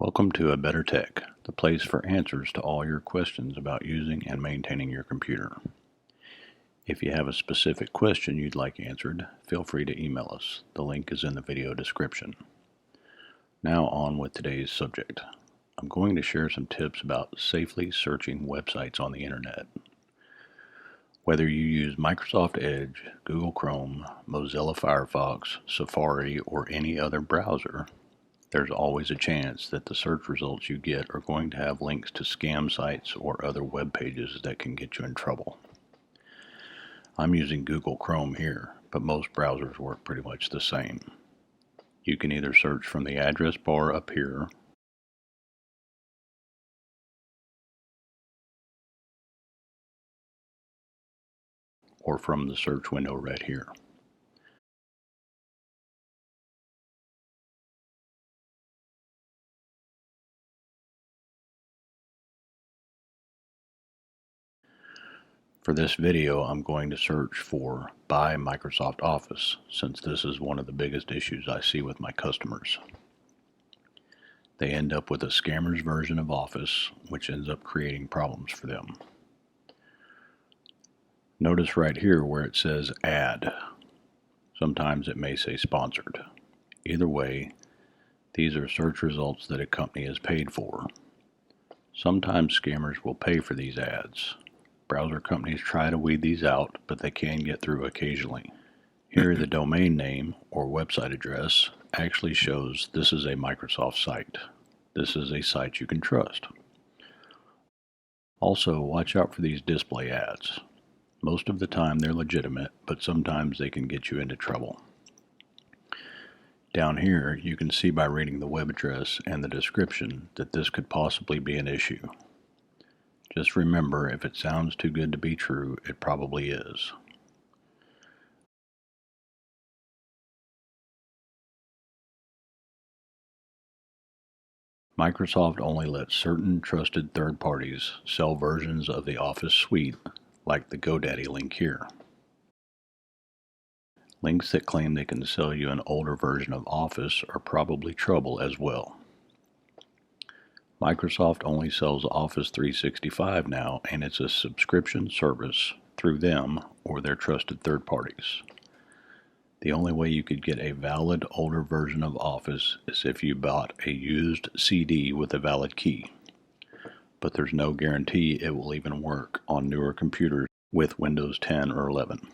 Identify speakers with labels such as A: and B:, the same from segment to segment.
A: Welcome to A Better Tech, the place for answers to all your questions about using and maintaining your computer. If you have a specific question you'd like answered, feel free to email us. The link is in the video description. Now on with today's subject. I'm going to share some tips about safely searching websites on the internet. Whether you use Microsoft Edge, Google Chrome, Mozilla Firefox, Safari, or any other browser, there's always a chance that the search results you get are going to have links to scam sites or other web pages that can get you in trouble. I'm using Google Chrome here, but most browsers work pretty much the same. You can either search from the address bar up here, or from the search window right here. For this video, I'm going to search for Buy Microsoft Office, since this is one of the biggest issues I see with my customers. They end up with a scammer's version of Office, which ends up creating problems for them. Notice right here where it says Ad. Sometimes it may say Sponsored. Either way, these are search results that a company has paid for. Sometimes scammers will pay for these ads. Browser companies try to weed these out, but they can get through occasionally. Here, the domain name or website address actually shows this is a Microsoft site. This is a site you can trust. Also, watch out for these display ads. Most of the time they're legitimate, but sometimes they can get you into trouble. Down here, you can see by reading the web address and the description that this could possibly be an issue. Just remember, if it sounds too good to be true, it probably is. Microsoft only lets certain trusted third parties sell versions of the Office suite, like the GoDaddy link here. Links that claim they can sell you an older version of Office are probably trouble as well. Microsoft only sells Office 365 now, and it's a subscription service through them or their trusted third parties. The only way you could get a valid older version of Office is if you bought a used CD with a valid key. But there's no guarantee it will even work on newer computers with Windows 10 or 11.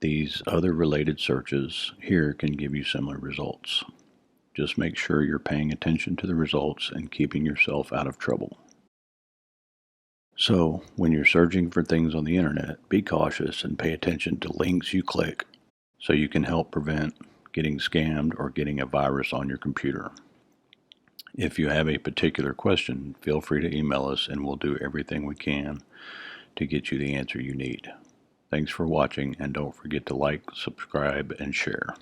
A: These other related searches here can give you similar results. Just make sure you're paying attention to the results and keeping yourself out of trouble. So, when you're searching for things on the internet, be cautious and pay attention to links you click so you can help prevent getting scammed or getting a virus on your computer. If you have a particular question, feel free to email us and we'll do everything we can to get you the answer you need. Thanks for watching, and don't forget to like, subscribe, and share.